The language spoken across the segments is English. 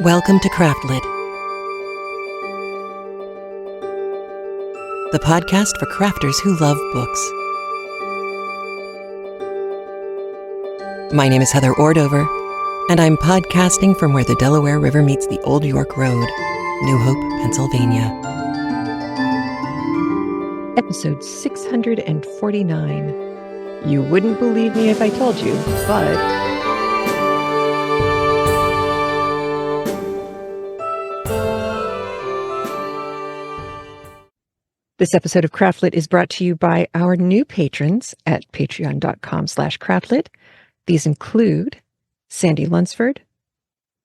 Welcome to CraftLit, the podcast for crafters who love books. My name is Heather Ordover, and I'm podcasting from where the Delaware River meets the Old York Road, New Hope, Pennsylvania. Episode 649. You wouldn't believe me if I told you, but... This episode of CraftLit is brought to you by our new patrons at patreon.com/CraftLit. These include Sandy Lunsford,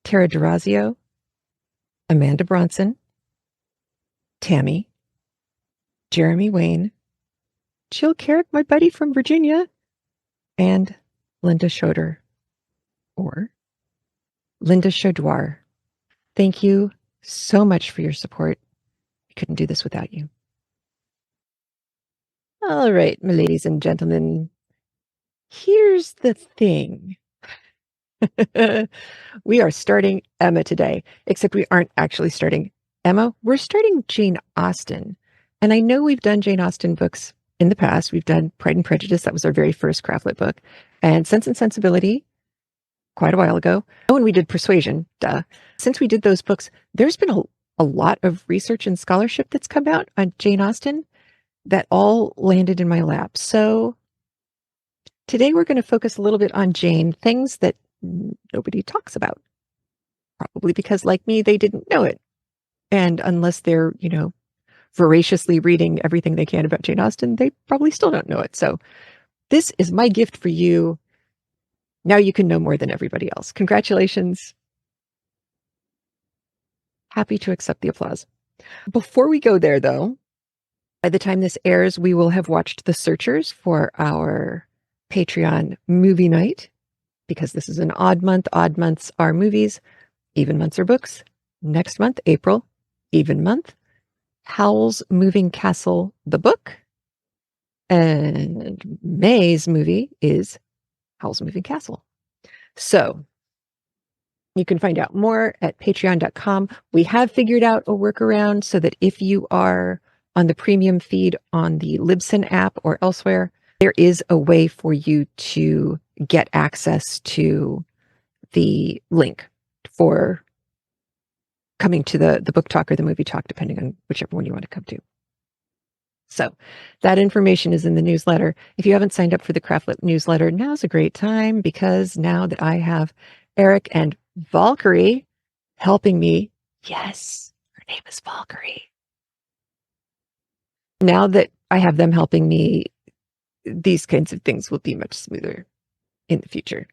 Tara Durazio, Amanda Bronson, Tammy, Jeremy Wayne, Jill Carrick, my buddy from Virginia, and Linda Schroeder, or Linda Chaudoir. Thank you so much for your support. We couldn't do this without you. All right, my ladies and gentlemen, here's the thing. We are starting Emma today, except we aren't actually starting Emma. We're starting Jane Austen. And I know we've done Jane Austen books in the past. We've done Pride and Prejudice. That was our very first CraftLit book. And Sense and Sensibility, quite a while ago. Oh, and we did Persuasion. Duh. Since we did those books, there's been a lot of research and scholarship that's come out on Jane Austen that all landed in my lap. So today we're going to focus a little bit on Jane, things that nobody talks about. Probably because, like me, they didn't know it. And unless they're, voraciously reading everything they can about Jane Austen, they probably still don't know it. So this is my gift for you. Now you can know more than everybody else. Congratulations. Happy to accept the applause. Before we go there, though, by the time this airs, we will have watched The Searchers for our Patreon movie night, because this is an odd month. Odd months are movies, even months are books. Next month, April, even month, Howl's Moving Castle, the book. And May's movie is Howl's Moving Castle. So you can find out more at patreon.com. We have figured out a workaround so that if you are on the premium feed on the Libsyn app or elsewhere, there is a way for you to get access to the link for coming to the book talk or the movie talk, depending on whichever one you want to come to. So that information is in the newsletter. If you haven't signed up for the CraftLit newsletter, now's a great time, because now that I have Eric and Valkyrie helping me, yes, her name is Valkyrie. Now that I have them helping me, these kinds of things will be much smoother in the future.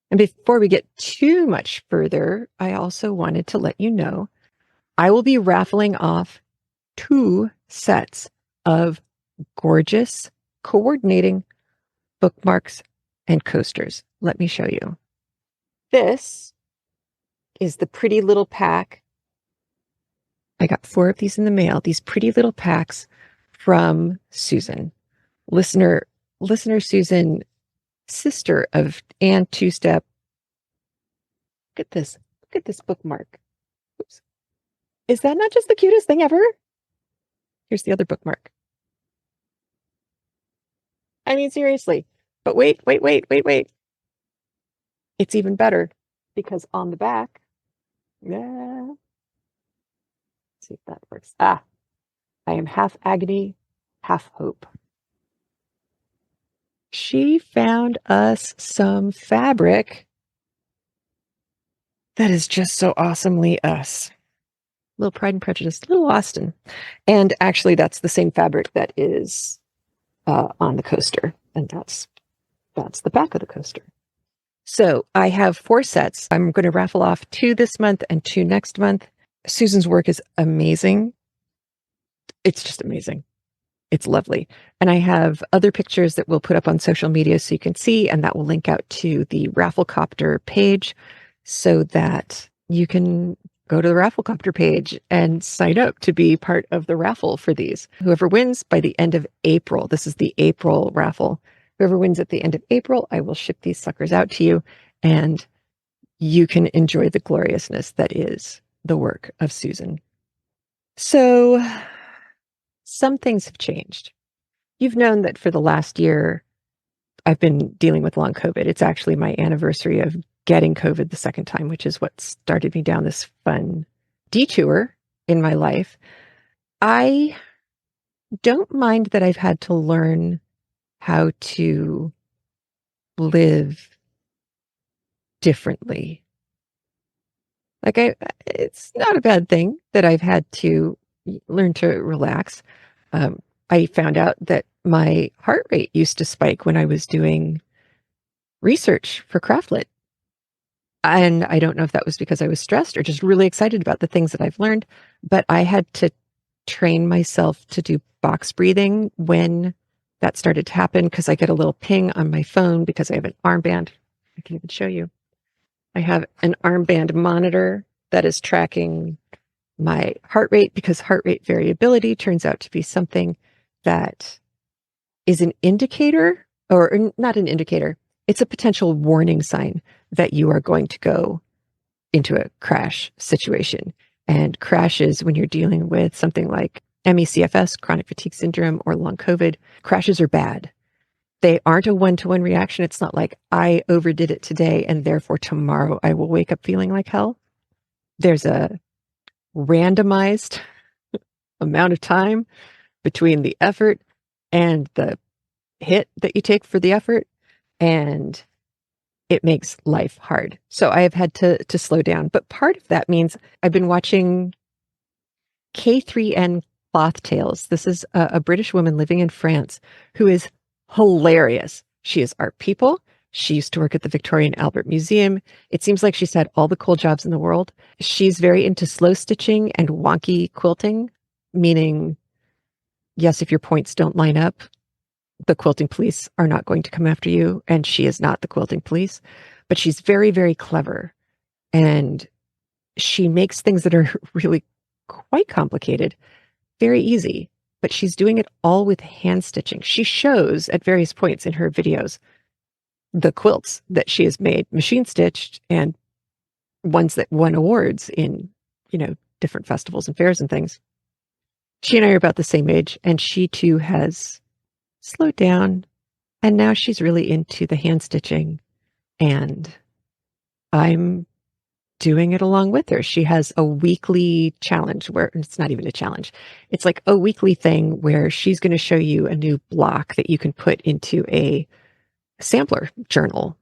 And before we get too much further, I also wanted to let you know I will be raffling off 2 sets of gorgeous coordinating bookmarks and coasters. Let me show you. This is the pretty little pack. I got 4 of these in the mail. These pretty little packs from Susan, listener Susan, sister of Ann Two-Step. Look at this bookmark. Oops. Is that not just the cutest thing ever? Here's the other bookmark. I mean, seriously. But wait. It's even better, because on the back, let's see if that works. I am half agony, half hope. She found us some fabric that is just so awesomely us. Little Pride and Prejudice, little Austen. And actually, that's the same fabric that is on the coaster. And that's the back of the coaster. So I have 4 sets. I'm going to raffle off 2 this month and 2 next month. Susan's work is amazing. It's just amazing. It's lovely. And I have other pictures that we'll put up on social media so you can see, and that will link out to the Rafflecopter page so that you can go to the Rafflecopter page and sign up to be part of the raffle for these. Whoever wins by the end of April, this is the April raffle. Whoever wins at the end of April, I will ship these suckers out to you, and you can enjoy the gloriousness that is the work of Susan. So some things have changed. You've known that for the last year, I've been dealing with long COVID. It's actually my anniversary of getting COVID the second time, which is what started me down this fun detour in my life. I don't mind that I've had to learn how to live differently. It's not a bad thing that I've had to learn to relax. I found out that my heart rate used to spike when I was doing research for CraftLit. And I don't know if that was because I was stressed or just really excited about the things that I've learned, but I had to train myself to do box breathing when that started to happen because I get a little ping on my phone because I have an armband. I can even show you. I have an armband monitor that is tracking my heart rate because heart rate variability turns out to be something that is an indicator, or not an indicator. It's a potential warning sign that you are going to go into a crash situation. And crashes, when you're dealing with something like ME/CFS, chronic fatigue syndrome, or long COVID, crashes are bad. They aren't a one-to-one reaction. It's not like I overdid it today and therefore tomorrow I will wake up feeling like hell. There's a randomized amount of time between the effort and the hit that you take for the effort, and it makes life hard. So I have had to slow down. But part of that means I've been watching K3N Cloth Tales. This is a British woman living in France who is hilarious. She is art people. She used to work at the Victoria and Albert Museum. It seems like she's had all the cool jobs in the world. She's very into slow stitching and wonky quilting, meaning, yes, if your points don't line up, the quilting police are not going to come after you, and she is not the quilting police. But she's very, very clever, and she makes things that are really quite complicated very easy, but she's doing it all with hand stitching. She shows at various points in her videos the quilts that she has made, machine stitched, and ones that won awards in, different festivals and fairs and things. She and I are about the same age, and she too has slowed down, and now she's really into the hand stitching, and I'm doing it along with her. She has a weekly challenge where it's not even a challenge. It's like a weekly thing where she's going to show you a new block that you can put into a sampler journal,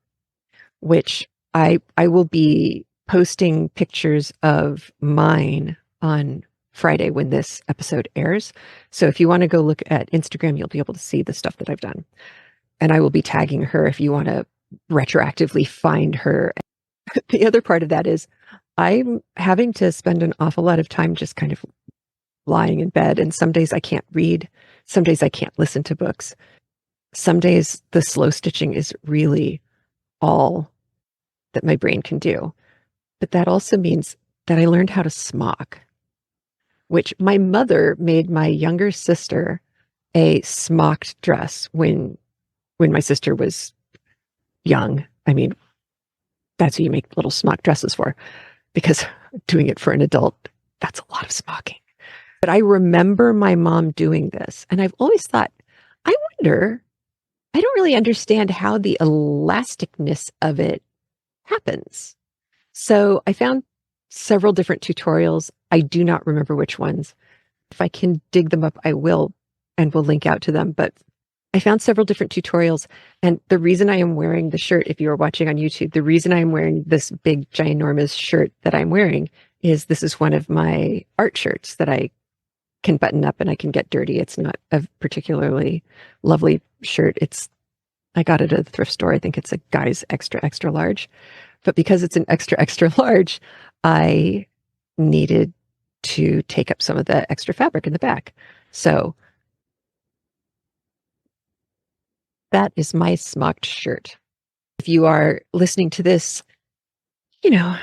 which I will be posting pictures of mine on Friday when this episode airs. So if you want to go look at Instagram, you'll be able to see the stuff that I've done. And I will be tagging her if you want to retroactively find her. The other part of that is I'm having to spend an awful lot of time just kind of lying in bed. And some days I can't read. Some days I can't listen to books. Some days the slow stitching is really all that my brain can do. But that also means that I learned how to smock, which my mother made my younger sister a smocked dress when my sister was young. I mean, that's who you make little smock dresses for, because doing it for an adult, that's a lot of smocking. But I remember my mom doing this, and I've always thought, I wonder, I don't really understand how the elasticness of it happens. So I found several different tutorials. I do not remember which ones. If I can dig them up, I will, and we'll link out to them. But I found several different tutorials, and the reason I am wearing the shirt, if you are watching on YouTube, the reason I am wearing this big, ginormous shirt that I'm wearing is this is one of my art shirts that I can button up and I can get dirty. It's not a particularly lovely shirt. I got it at a thrift store. I think it's a guy's extra, extra large. But because it's an extra, extra large, I needed to take up some of the extra fabric in the back. So that is my smocked shirt. If you are listening to this, the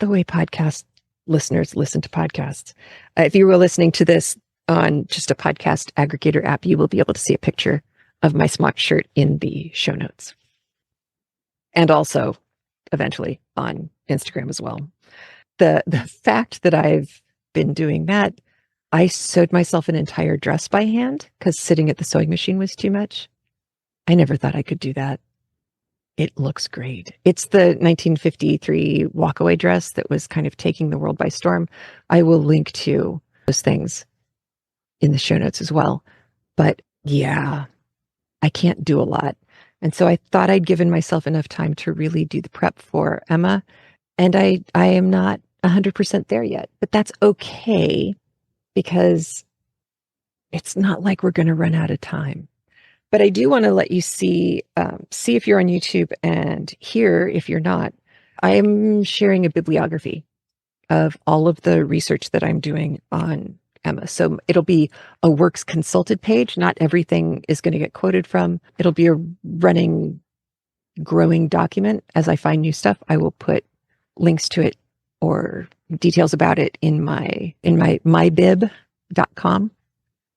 way podcast listeners listen to podcasts, if you were listening to this on just a podcast aggregator app, you will be able to see a picture of my smocked shirt in the show notes. And also, eventually, on Instagram as well. The fact that I've been doing that, I sewed myself an entire dress by hand because sitting at the sewing machine was too much. I never thought I could do that. It looks great. It's the 1953 walkaway dress that was kind of taking the world by storm. I will link to those things in the show notes as well. But yeah, I can't do a lot. And so I thought I'd given myself enough time to really do the prep for Emma. And I am not 100% there yet, but that's okay because it's not like we're going to run out of time. But I do want to let you see if you're on YouTube and hear if you're not. I am sharing a bibliography of all of the research that I'm doing on Emma. So it'll be a works consulted page. Not everything is going to get quoted from. It'll be a running, growing document. As I find new stuff, I will put links to it or details about it in my MyBib.com.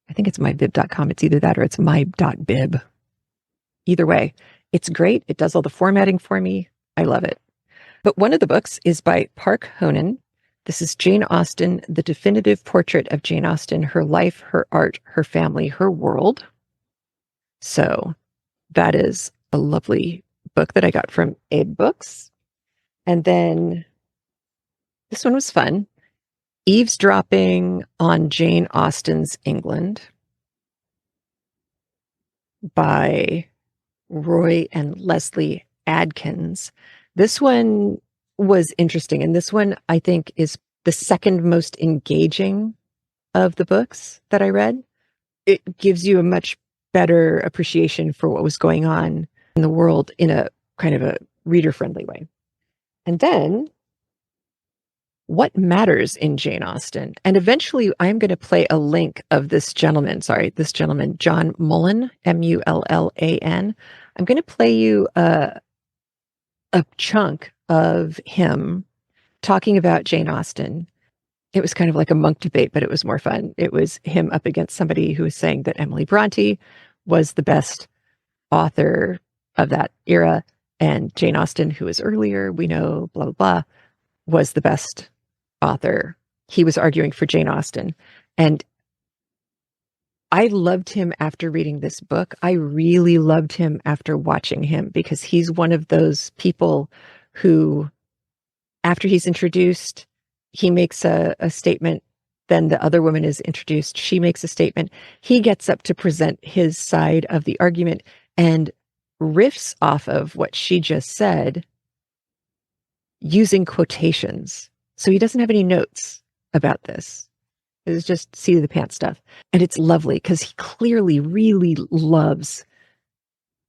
I think it's MyBib.com. It's either that or it's my.bib. Either way, it's great. It does all the formatting for me. I love it. But one of the books is by Park Honan. This is Jane Austen, the definitive portrait of Jane Austen, her life, her art, her family, her world. So that is a lovely book that I got from Abe Books. And then this one was fun. Eavesdropping on Jane Austen's England by Roy and Leslie Adkins. This one was interesting. And this one, I think, is the second most engaging of the books that I read. It gives you a much better appreciation for what was going on in the world in a kind of a reader-friendly way. And then What Matters in Jane Austen. And eventually I'm going to play a link of this gentleman, John Mullan, Mullan. I'm going to play you a chunk of him talking about Jane Austen. It was kind of like a monk debate, but it was more fun. It was him up against somebody who was saying that Emily Bronte was the best author of that era, and Jane Austen, who was earlier, we know, blah, blah, blah, was the best author. He was arguing for Jane Austen. And I loved him after reading this book. I really loved him after watching him because he's one of those people who, after he's introduced, he makes a statement. Then the other woman is introduced. She makes a statement. He gets up to present his side of the argument and riffs off of what she just said using quotations. So he doesn't have any notes about this. It's just seat of the pants stuff. And it's lovely because he clearly really loves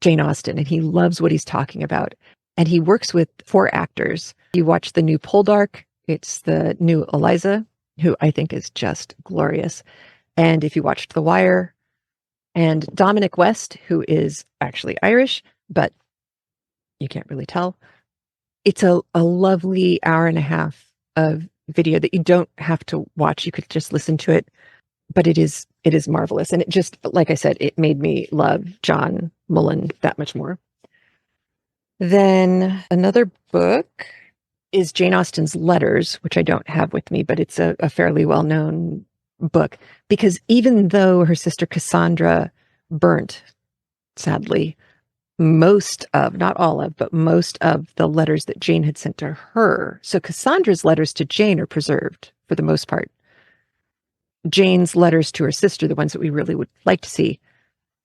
Jane Austen and he loves what he's talking about. And he works with 4 actors. You watch the new Poldark. It's the new Eliza, who I think is just glorious. And if you watched The Wire, and Dominic West, who is actually Irish, but you can't really tell. It's a lovely hour and a half of video that you don't have to watch. You could just listen to it, but it is marvelous. And it just, like I said, it made me love John Mullan that much more. Then another book is Jane Austen's Letters, which I don't have with me, but it's a fairly well-known book because even though her sister Cassandra burnt, sadly, most of, not all of, but most of the letters that Jane had sent to her. So Cassandra's letters to Jane are preserved for the most part. Jane's letters to her sister, the ones that we really would like to see,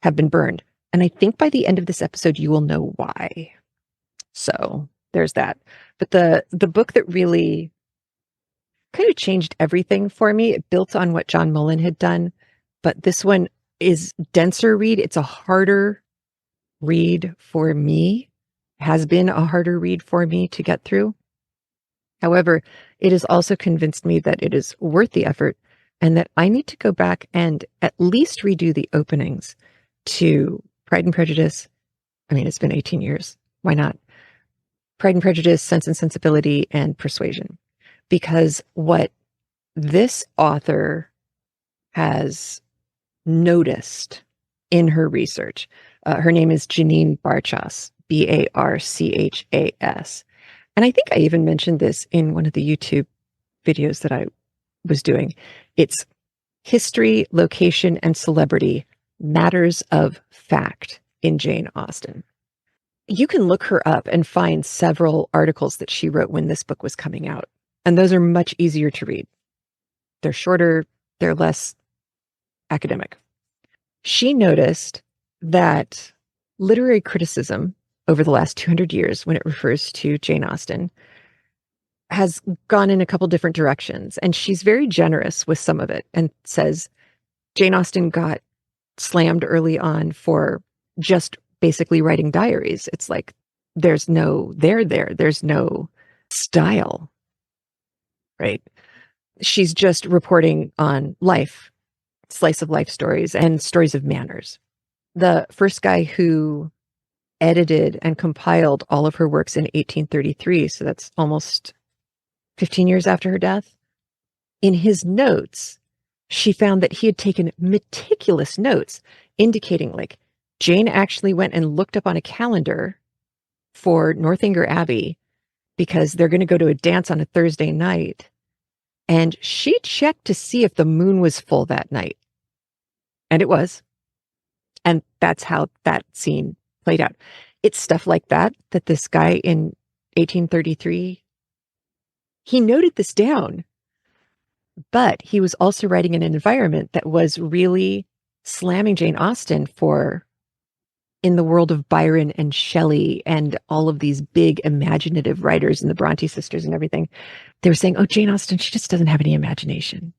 have been burned. And I think by the end of this episode, you will know why. So there's that. But the book that really kind of changed everything for me, it built on what John Mullan had done. But this one is denser read. It's a harder read for me, has been a harder read for me to get through. However, it has also convinced me that it is worth the effort and that I need to go back and at least redo the openings to Pride and Prejudice. I mean, it's been 18 years. Why not? Pride and Prejudice, Sense and Sensibility, and Persuasion. Because what this author has noticed in her research, her name is Janine Barchas, Barchas, And I think I even mentioned this in one of the YouTube videos that I was doing. It's history, location, and celebrity, matters of fact in Jane Austen. You can look her up and find several articles that she wrote when this book was coming out. And those are much easier to read. They're shorter, they're less academic. She noticed that literary criticism over the last 200 years, when it refers to Jane Austen, has gone in a couple different directions. And she's very generous with some of it and says Jane Austen got slammed early on for just basically writing diaries. It's like there's no there's no style, right? She's just reporting on life, slice of life stories and stories of manners. The first guy who edited and compiled all of her works in 1833, so that's almost 15 years after her death, in his notes, she found that he had taken meticulous notes indicating like Jane actually went and looked up on a calendar for Northanger Abbey because they're going to go to a dance on a Thursday night. And she checked to see if the moon was full that night. And it was. And that's how that scene played out. It's stuff like that this guy in 1833, he noted this down, but he was also writing in an environment that was really slamming Jane Austen for, in the world of Byron and Shelley and all of these big imaginative writers and the Bronte sisters and everything. They were saying, oh, Jane Austen, she just doesn't have any imagination.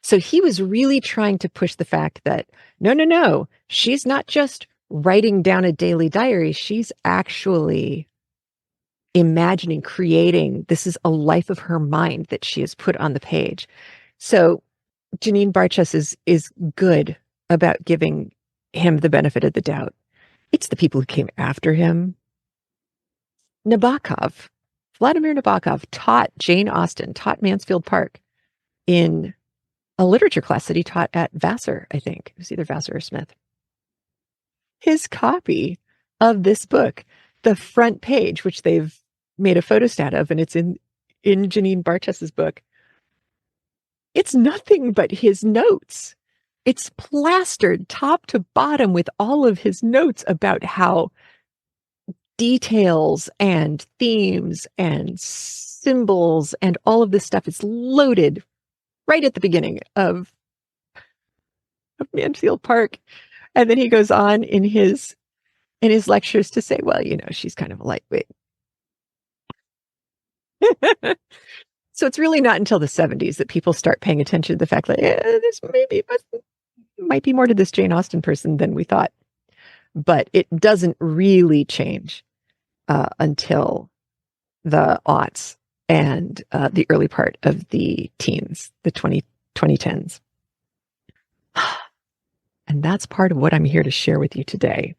So he was really trying to push the fact that, no, she's not just writing down a daily diary. She's actually imagining, creating. This is a life of her mind that she has put on the page. So Janine Barchas is good about giving him the benefit of the doubt. It's the people who came after him. Vladimir Nabokov taught Jane Austen, taught Mansfield Park in a literature class that he taught at Vassar, I think. It was either Vassar or Smith. His copy of this book, the front page, which they've made a photostat of, and it's in Janine Barchas's book, it's nothing but his notes. It's plastered top to bottom with all of his notes about how details and themes and symbols and all of this stuff is loaded right at the beginning of Mansfield Park. And then he goes on in his lectures to say, well, she's kind of a lightweight. So it's really not until the 70s that people start paying attention to the fact that this might be more to this Jane Austen person than we thought. But it doesn't really change until the aughts and the early part of the teens, the 2010s. And that's part of what I'm here to share with you today,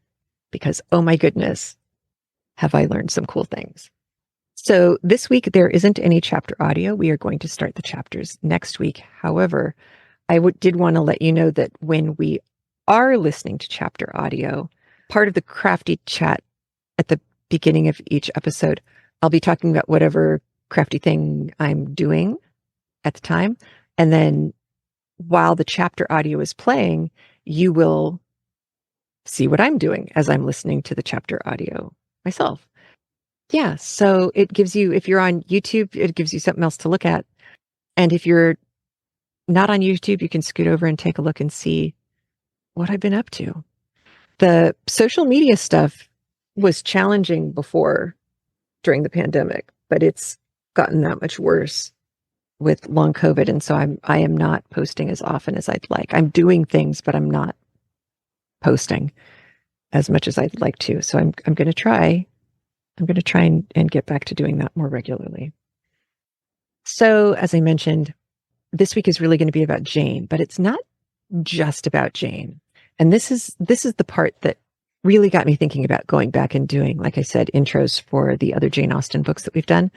because, oh my goodness, have I learned some cool things. So this week, there isn't any chapter audio. We are going to start the chapters next week. However, I did want to let you know that when we are listening to chapter audio, part of the crafty chat at the beginning of each episode, I'll be talking about whatever crafty thing I'm doing at the time. And then while the chapter audio is playing, you will see what I'm doing as I'm listening to the chapter audio myself. Yeah, so it gives you, if you're on YouTube, it gives you something else to look at. And if you're not on YouTube, you can scoot over and take a look and see what I've been up to. The social media stuff was challenging before during the pandemic, but it's gotten that much worse with long COVID. And so I am not posting as often as I'd like. I'm doing things, but I'm not posting as much as I'd like to. So I'm going to try. I'm going to try and get back to doing that more regularly. So as I mentioned, this week is really going to be about Jane, but it's not just about Jane. And this is the part that really got me thinking about going back and doing, like I said, intros for the other Jane Austen books that we've done.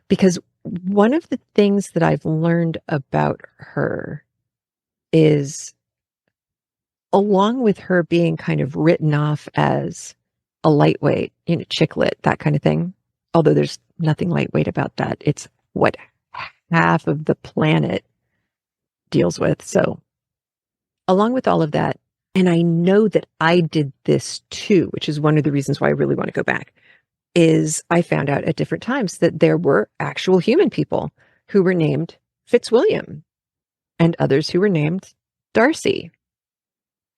Because one of the things that I've learned about her is, along with her being kind of written off as a lightweight, chick lit, that kind of thing, although there's nothing lightweight about that. It's what half of the planet deals with. So along with all of that, and I know that I did this too, which is one of the reasons why I really want to go back, is I found out at different times that there were actual human people who were named Fitzwilliam and others who were named Darcy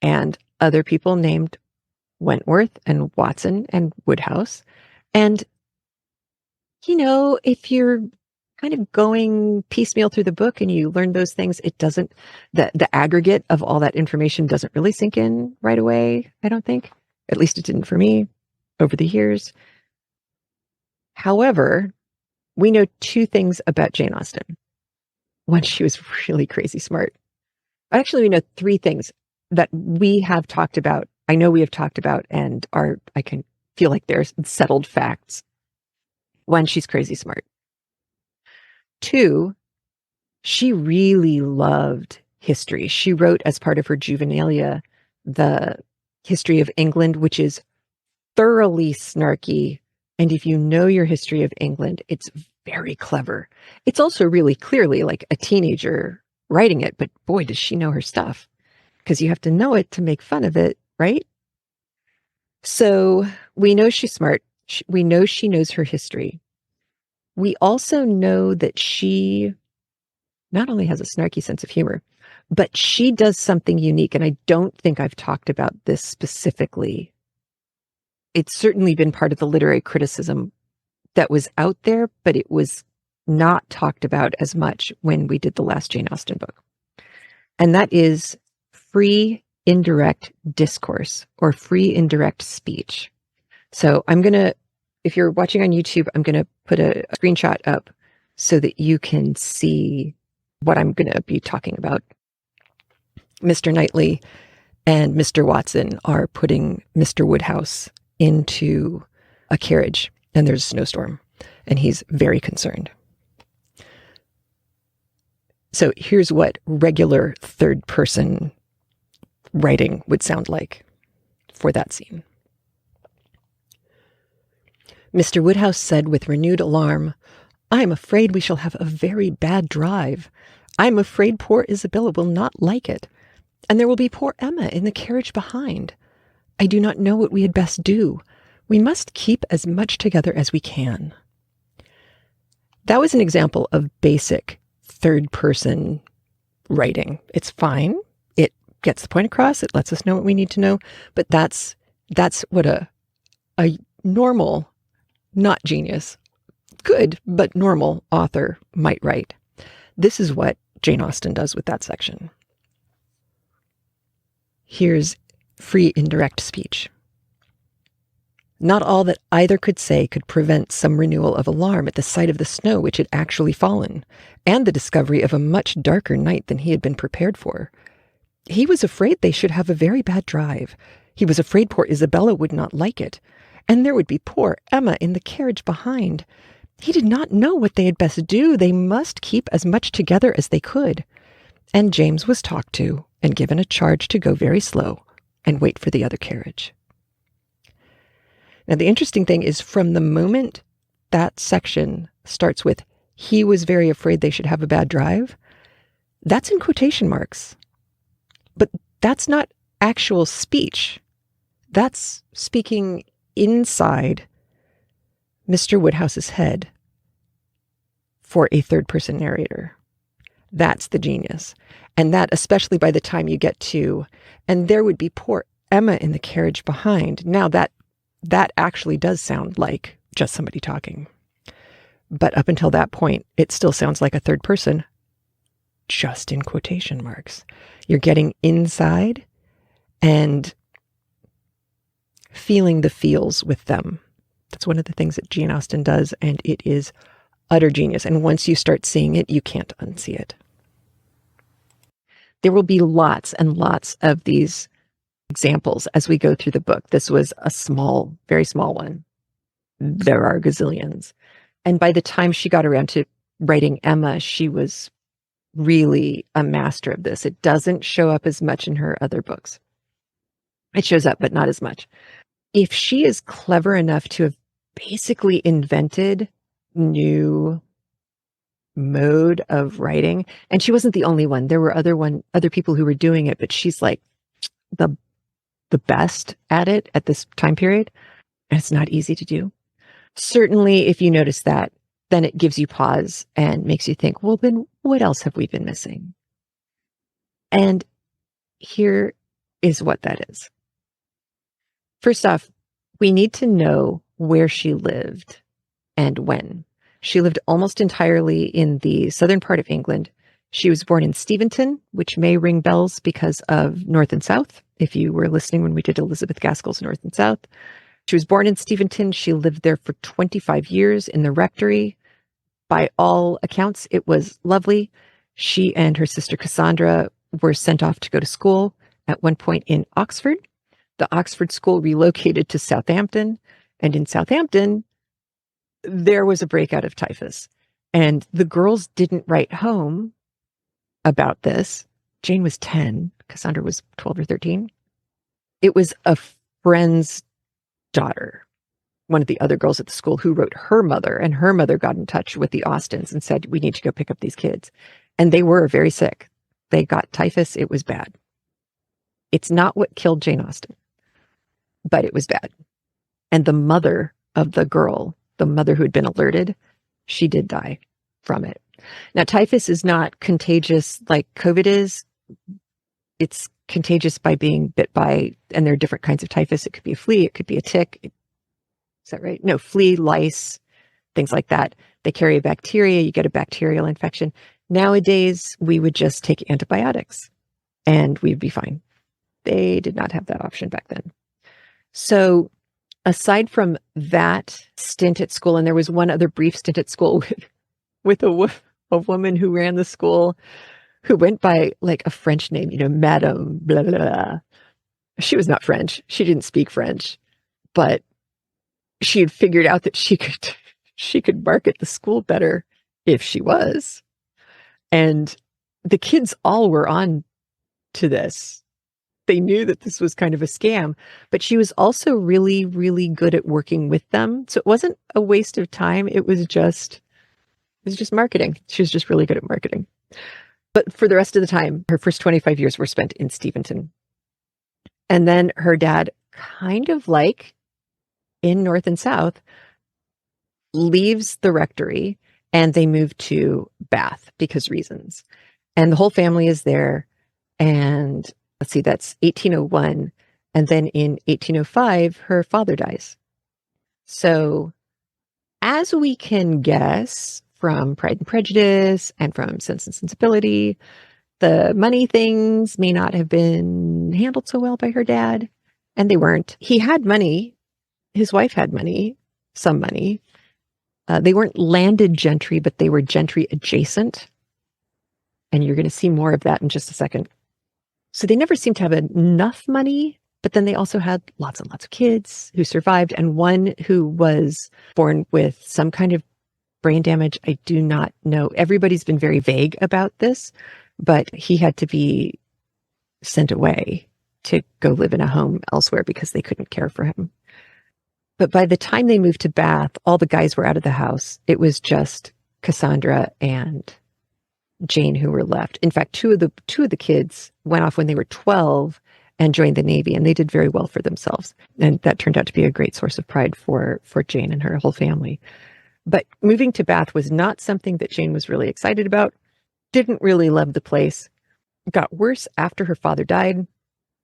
and other people named Wentworth and Watson and Woodhouse. And, if you're kind of going piecemeal through the book and you learn those things, it doesn't, the aggregate of all that information doesn't really sink in right away, I don't think. At least it didn't for me over the years. However, we know two things about Jane Austen. One, she was really crazy smart. Actually, we know three things that we have talked about. I know we have talked about and I can feel like they're settled facts. One, she's crazy smart. Two, she really loved history. She wrote as part of her juvenilia the History of England, which is thoroughly snarky. And if you know your history of England, it's very clever. It's also really clearly like a teenager writing it, but boy, does she know her stuff, because you have to know it to make fun of it, right? So we know she's smart. We know she knows her history. We also know that she not only has a snarky sense of humor, but she does something unique. And I don't think I've talked about this specifically. It's certainly been part of the literary criticism that was out there, but it was not talked about as much when we did the last Jane Austen book. And that is free indirect discourse or free indirect speech. So if you're watching on YouTube, I'm going to put a screenshot up so that you can see what I'm going to be talking about. Mr. Knightley and Mr. Watson are putting Mr. Woodhouse into a carriage, and there's a snowstorm, and he's very concerned. So here's what regular third person writing would sound like for that scene. Mr. Woodhouse said with renewed alarm, "I am afraid we shall have a very bad drive. I am afraid poor Isabella will not like it, and there will be poor Emma in the carriage behind. I do not know what we had best do. We must keep as much together as we can." That was an example of basic third-person writing. It's fine. It gets the point across. It lets us know what we need to know. But that's what a normal, not genius, good but normal author might write. This is what Jane Austen does with that section. Here's free indirect speech. Not all that either could say could prevent some renewal of alarm at the sight of the snow which had actually fallen, and the discovery of a much darker night than he had been prepared for. He was afraid they should have a very bad drive. He was afraid poor Isabella would not like it, and there would be poor Emma in the carriage behind. He did not know what they had best do. They must keep as much together as they could. And James was talked to and given a charge to go very slow and wait for the other carriage. Now, the interesting thing is, from the moment that section starts with, "He was very afraid they should have a bad drive," that's in quotation marks. But that's not actual speech. That's speaking inside Mr. Woodhouse's head for a third-person narrator. That's the genius. And that, especially by the time you get to, "and there would be poor Emma in the carriage behind." Now that actually does sound like just somebody talking. But up until that point, it still sounds like a third person, just in quotation marks. You're getting inside and feeling the feels with them. That's one of the things that Jane Austen does, and it is utter genius. And once you start seeing it, you can't unsee it. There will be lots and lots of these examples as we go through the book. This was a small, very small one. There are gazillions. And by the time she got around to writing Emma, she was really a master of this. It doesn't show up as much in her other books. It shows up, but not as much. If she is clever enough to have basically invented new mode of writing. And she wasn't the only one. There were other people who were doing it, but she's like the best at it at this time period. And it's not easy to do. Certainly, if you notice that, then it gives you pause and makes you think, well, then what else have we been missing? And here is what that is. First off, we need to know where she lived and when. She lived almost entirely in the southern part of England. She was born in Steventon, which may ring bells because of North and South, if you were listening when we did Elizabeth Gaskell's North and South. She was born in Steventon. She lived there for 25 years in the rectory. By all accounts, it was lovely. She and her sister Cassandra were sent off to go to school at one point in Oxford. The Oxford school relocated to Southampton, and in Southampton, there was a breakout of typhus. And the girls didn't write home about this. Jane was 10. Cassandra was 12 or 13. It was a friend's daughter, one of the other girls at the school, who wrote her mother, and her mother got in touch with the Austens and said, we need to go pick up these kids. And they were very sick. They got typhus. It was bad. It's not what killed Jane Austen, but it was bad. And the mother of the girl, the mother who had been alerted, she did die from it. Now, typhus is not contagious like COVID is. It's contagious by being bit by, and there are different kinds of typhus. It could be a flea, it could be a tick. Is that right? No, flea, lice, things like that. They carry a bacteria. You get a bacterial infection. Nowadays, we would just take antibiotics and we'd be fine. They did not have that option back then. So aside from that stint at school, and there was one other brief stint at school with a woman who ran the school who went by like a French name, Madame blah, blah, blah. She was not French. She didn't speak French, but she had figured out that she could market the school better if she was. And the kids all were on to this. They knew that this was kind of a scam, but she was also really, really good at working with them. So it wasn't a waste of time. It was just marketing. She was just really good at marketing. But for the rest of the time, her first 25 years were spent in Steventon. And then her dad, kind of like in North and South, leaves the rectory and they move to Bath because reasons. And the whole family is there. And let's see, that's 1801. And then in 1805, her father dies. So as we can guess from Pride and Prejudice and from Sense and Sensibility, the money things may not have been handled so well by her dad. And they weren't. He had money. His wife had money, some money. They weren't landed gentry, but they were gentry adjacent. And you're going to see more of that in just a second. So they never seemed to have enough money, but then they also had lots and lots of kids who survived, and one who was born with some kind of brain damage. I do not know. Everybody's been very vague about this, but he had to be sent away to go live in a home elsewhere because they couldn't care for him. But by the time they moved to Bath, all the guys were out of the house. It was just Cassandra and Jane who were left. In fact, two of the kids went off when they were 12 and joined the Navy, and they did very well for themselves. And that turned out to be a great source of pride for Jane and her whole family. But moving to Bath was not something that Jane was really excited about. Didn't really love the place. Got worse after her father died,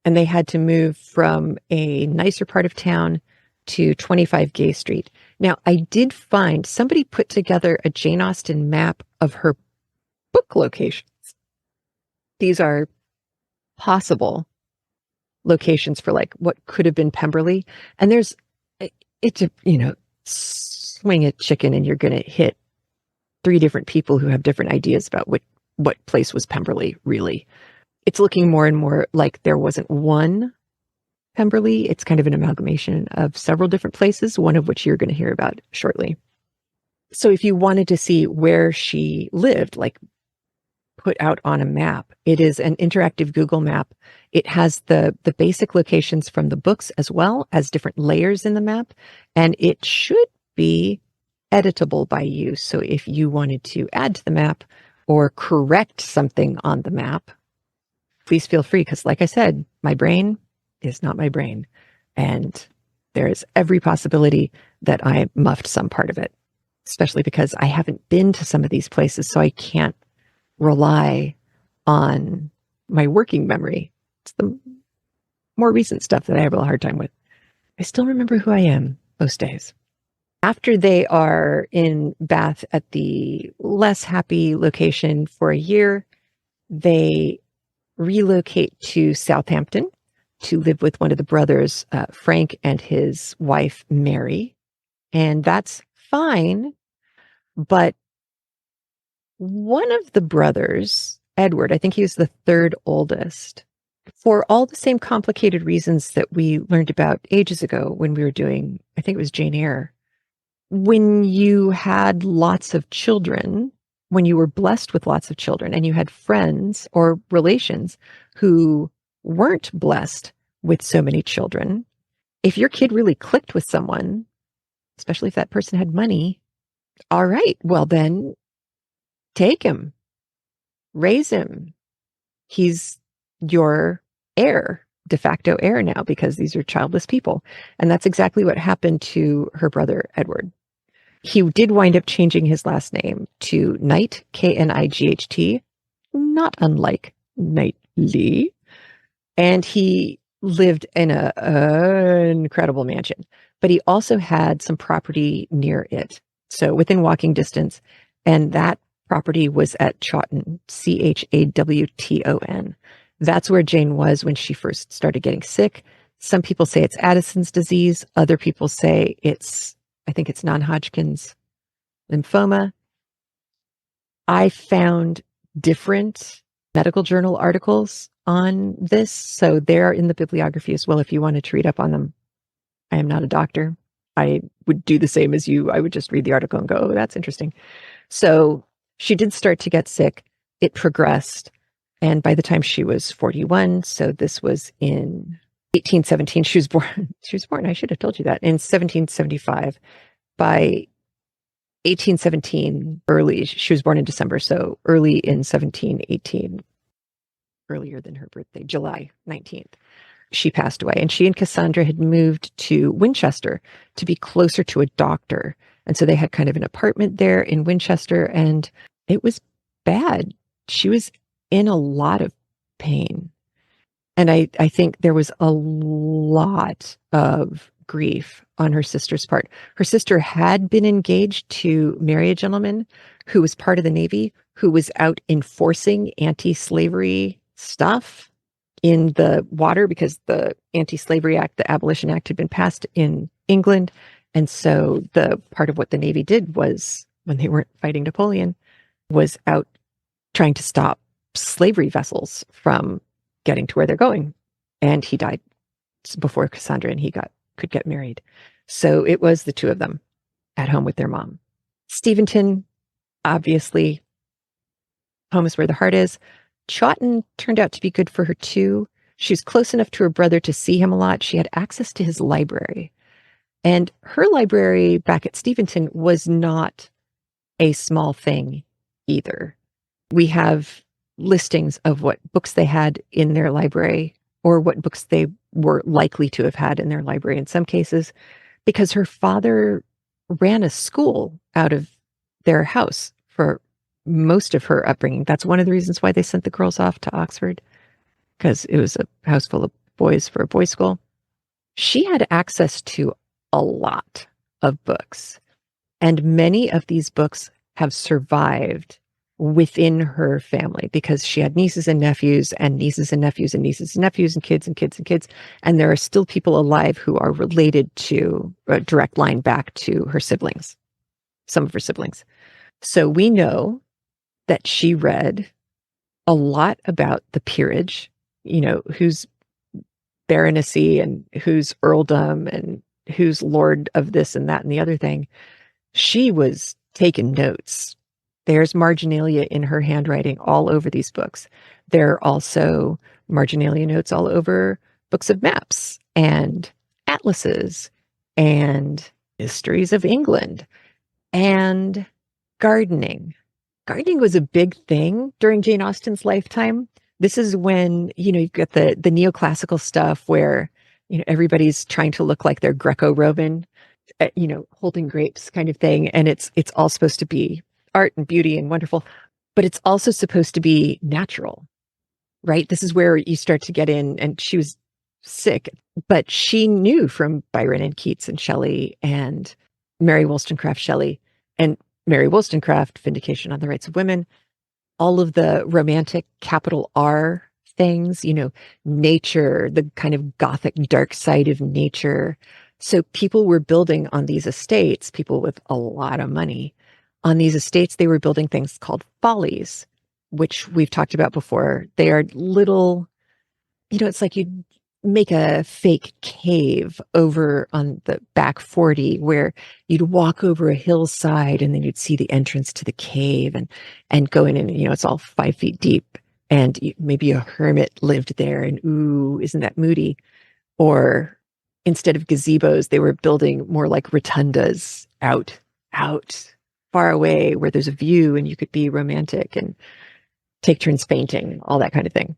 and they had to move from a nicer part of town to 25 Gay Street. Now, I did find somebody put together a Jane Austen map of her book locations. These are possible locations for like what could have been Pemberley. And it's a, swing a chicken and you're going to hit 3 different people who have different ideas about what place was Pemberley, really. It's looking more and more like there wasn't one Pemberley. It's kind of an amalgamation of several different places, one of which you're going to hear about shortly. So if you wanted to see where she lived, like put out on a map, it is an interactive Google map. It has the basic locations from the books as well as different layers in the map. And it should be editable by you. So if you wanted to add to the map or correct something on the map, please feel free, because like I said, my brain is not my brain. And there is every possibility that I muffed some part of it, especially because I haven't been to some of these places, so I can't rely on my working memory. It's the more recent stuff that I have a hard time with. I still remember who I am most days. After they are in Bath at the less happy location for a year, they relocate to Southampton to live with one of the brothers, Frank, and his wife, Mary. And that's fine. But one of the brothers, Edward, I think he was the third oldest, for all the same complicated reasons that we learned about ages ago when we were doing, I think it was Jane Eyre. When you had lots of children, when you were blessed with lots of children and you had friends or relations who weren't blessed with so many children, if your kid really clicked with someone, especially if that person had money, all right, well then take him, raise him. He's your heir, de facto heir now, because these are childless people. And that's exactly what happened to her brother, Edward. He did wind up changing his last name to Knight, Knight, not unlike Knightley. And he lived in an incredible mansion, but he also had some property near it, so within walking distance. And that property was at Chawton, Chawton. That's where Jane was when she first started getting sick. Some people say it's Addison's disease. Other people say I think it's non-Hodgkin's lymphoma. I found different medical journal articles on this, so they're in the bibliography as well if you wanted to read up on them. I am not a doctor. I would do the same as you. I would just read the article and go, oh, that's interesting. So she did start to get sick. It progressed. And by the time she was 41, so this was in 1817, she was born, I should have told you that, in 1775. By 1817, she was born in December, so early in 1718, earlier than her birthday, July 19th, she passed away. And she and Cassandra had moved to Winchester to be closer to a doctor. And so they had kind of an apartment there in Winchester, and it was bad. She was in a lot of pain. And I think there was a lot of grief on her sister's part. Her sister had been engaged to marry a gentleman who was part of the Navy, who was out enforcing anti-slavery stuff in the water, because the Anti-Slavery Act, the Abolition Act, had been passed in England. And so the part of what the Navy did was, when they weren't fighting Napoleon, was out trying to stop slavery vessels from getting to where they're going. And he died before Cassandra and he could get married. So it was the two of them at home with their mom. Steventon, obviously, home is where the heart is. Chawton turned out to be good for her too. She was close enough to her brother to see him a lot. She had access to his library. And her library back at Steventon was not a small thing either. We have listings of what books they had in their library, or what books they were likely to have had in their library in some cases, because her father ran a school out of their house for most of her upbringing. That's one of the reasons why they sent the girls off to Oxford, because it was a house full of boys for a boys' school. She had access to a lot of books, and many of these books have survived within her family, because she had nieces and nephews and nieces and nephews and nieces and nephews and kids and kids and kids. And there are still people alive who are related to a direct line back to her siblings, some of her siblings. So we know that she read a lot about the peerage, who's baronetcy and who's earldom and who's lord of this and that and the other thing. She was taking notes. There's marginalia in her handwriting all over these books. There are also marginalia notes all over books of maps and atlases and histories of England, and gardening. Gardening was a big thing during Jane Austen's lifetime. This is when, you've got the neoclassical stuff where, everybody's trying to look like they're Greco-Roman, holding grapes kind of thing. And it's all supposed to be art and beauty and wonderful, but it's also supposed to be natural, right? This is where you start to get in, and she was sick, but she knew from Byron and Keats and Shelley and Mary Wollstonecraft Shelley and Mary Wollstonecraft, Vindication on the Rights of Women, all of the romantic capital R things, nature, the kind of gothic dark side of nature. So people were building on these estates, people with a lot of money. On these estates, they were building things called follies, which we've talked about before. They are little, it's like you make a fake cave over on the back 40 where you'd walk over a hillside and then you'd see the entrance to the cave and go in, and it's all 5 feet deep, and maybe a hermit lived there, and ooh, isn't that moody? Or instead of gazebos, they were building more like rotundas out far away where there's a view and you could be romantic and take turns painting, all that kind of thing.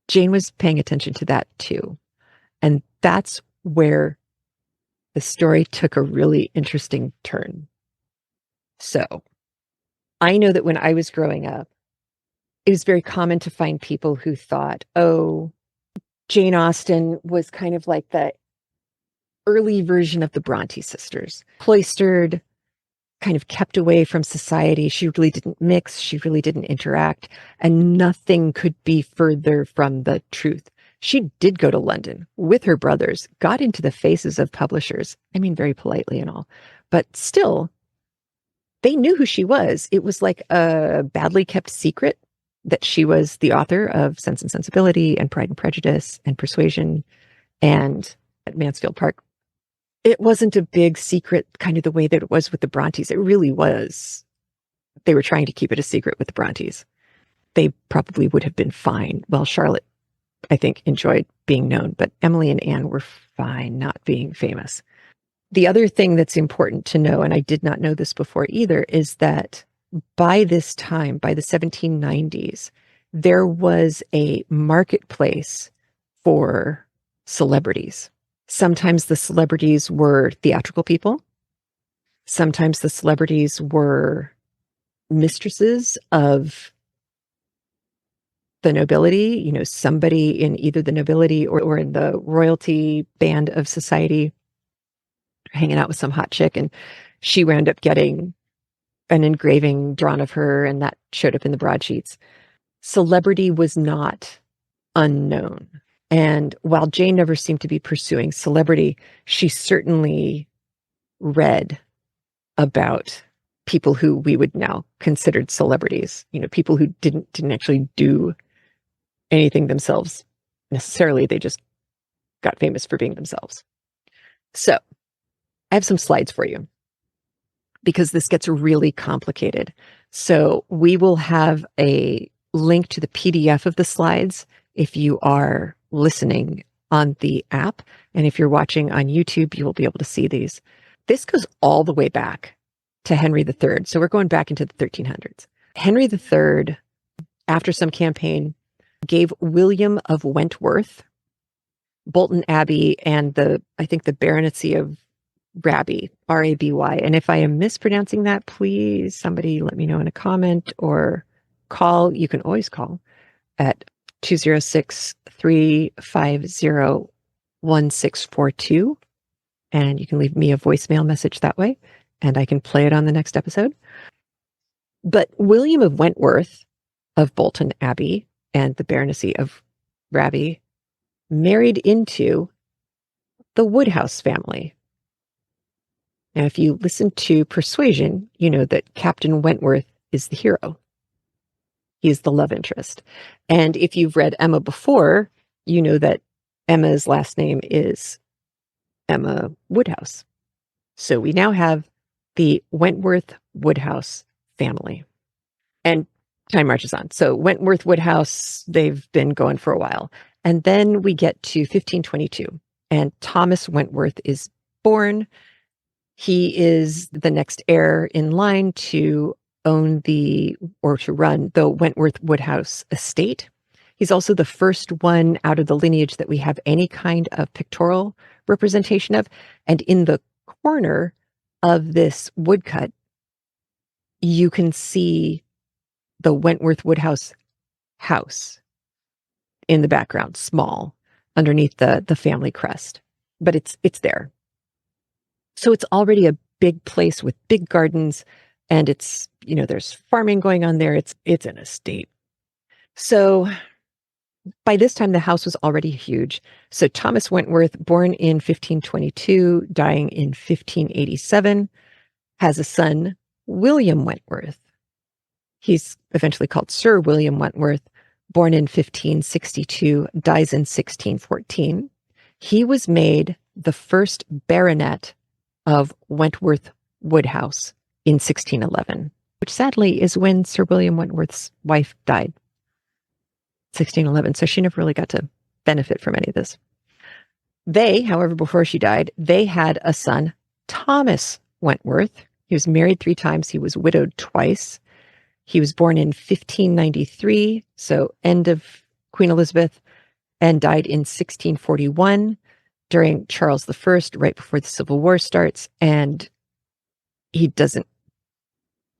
Jane was paying attention to that too. And that's where the story took a really interesting turn. So I know that when I was growing up, it was very common to find people who thought, oh, Jane Austen was kind of like the early version of the Bronte sisters, cloistered, kind of kept away from society. She really didn't mix. She really didn't interact. And nothing could be further from the truth. She did go to London with her brothers, got into the faces of publishers. I mean, very politely and all. But still, they knew who she was. It was like a badly kept secret that she was the author of Sense and Sensibility and Pride and Prejudice and Persuasion and at Mansfield Park. It wasn't a big secret kind of the way that it was with the Brontes. It really was. They were trying to keep it a secret with the Brontes. They probably would have been fine. Well, Charlotte, I think, enjoyed being known, but Emily and Anne were fine not being famous. The other thing that's important to know, and I did not know this before either, is that by this time, by the 1790s, there was a marketplace for celebrities. Sometimes the celebrities were theatrical people. Sometimes the celebrities were mistresses of the nobility, somebody in either the nobility or in the royalty band of society, hanging out with some hot chick, and she wound up getting an engraving drawn of her, and that showed up in the broadsheets. Celebrity was not unknown. And while Jane never seemed to be pursuing celebrity, she certainly read about people who we would now consider celebrities, people who didn't actually do anything themselves necessarily. They just got famous for being themselves. So I have some slides for you because this gets really complicated. So we will have a link to the PDF of the slides if you are listening on the app. And if you're watching on YouTube, you will be able to see these. This goes all the way back to Henry III. So we're going back into the 1300s. Henry III, after some campaign, gave William of Wentworth, Bolton Abbey, and the baronetcy of Raby, R-A-B-Y. And if I am mispronouncing that, please somebody let me know in a comment or call. You can always call at 206-350-1642. And you can leave me a voicemail message that way, and I can play it on the next episode. But William of Wentworth of Bolton Abbey and the baronetcy of Raby married into the Woodhouse family. Now, if you listen to Persuasion, you know that Captain Wentworth is the hero. He's the love interest. And if you've read Emma before, you know that Emma's last name is Emma Woodhouse. So we now have the Wentworth Woodhouse family. And time marches on. So Wentworth Woodhouse, they've been going for a while. And then we get to 1522, and Thomas Wentworth is born. He is the next heir in line to own to run the Wentworth Woodhouse estate. He's also the first one out of the lineage that we have any kind of pictorial representation of. And in the corner of this woodcut, you can see the Wentworth Woodhouse house in the background, small, underneath the family crest. But it's there. So it's already a big place with big gardens, and it's, there's farming going on there. It's an estate. So by this time, the house was already huge. So Thomas Wentworth, born in 1522, dying in 1587, has a son, William Wentworth. He's eventually called Sir William Wentworth, born in 1562, dies in 1614. He was made the first baronet of Wentworth Woodhouse in 1611, which sadly is when Sir William Wentworth's wife died. 1611, so she never really got to benefit from any of this. They, however, before she died, they had a son, Thomas Wentworth. He was married 3 times. He was widowed twice. He was born in 1593, so end of Queen Elizabeth, and died in 1641 during Charles I, right before the Civil War starts, and he doesn't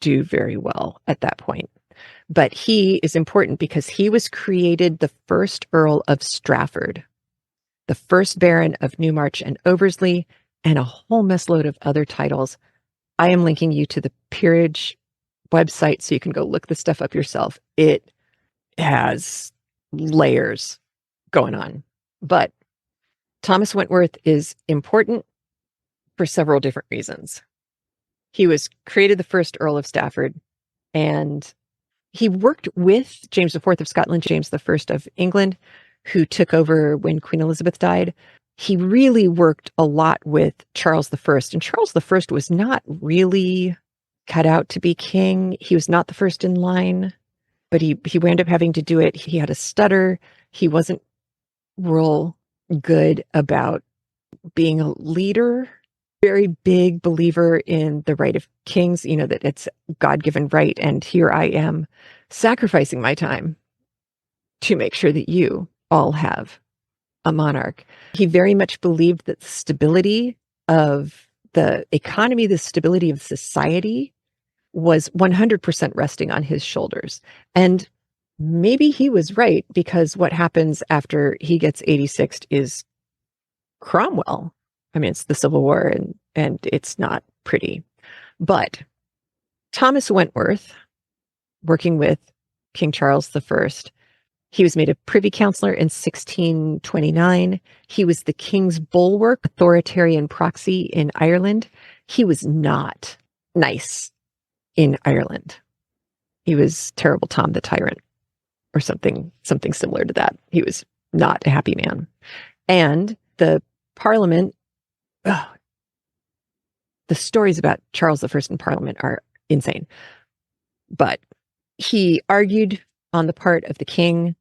do very well at that point. But he is important because he was created the first Earl of Strafford, the first Baron of Newmarch and Oversley, and a whole messload of other titles. I am linking you to the Peerage website so you can go look this stuff up yourself. It has layers going on. But Thomas Wentworth is important for several different reasons. He was created the first Earl of Stafford, and he worked with James IV of Scotland, James I of England, who took over when Queen Elizabeth died. He really worked a lot with Charles I, and Charles I was not really cut out to be king. He was not the first in line, but he wound up having to do it. He had a stutter. He wasn't real good about being a leader. Very big believer in the right of kings, that it's God-given right, and here I am sacrificing my time to make sure that you all have a monarch. He very much believed that the stability of the economy, the stability of society was 100% resting on his shoulders. And maybe he was right, because what happens after he gets 86th is Cromwell. I mean, it's the Civil War, and it's not pretty. But Thomas Wentworth, working with King Charles I, he was made a privy councillor in 1629. He was the king's bulwark, authoritarian proxy in Ireland. He was not nice in Ireland. He was terrible Tom the Tyrant, or something similar to that. He was not a happy man. And the Parliament, the stories about Charles I in Parliament are insane. But he argued on the part of the king.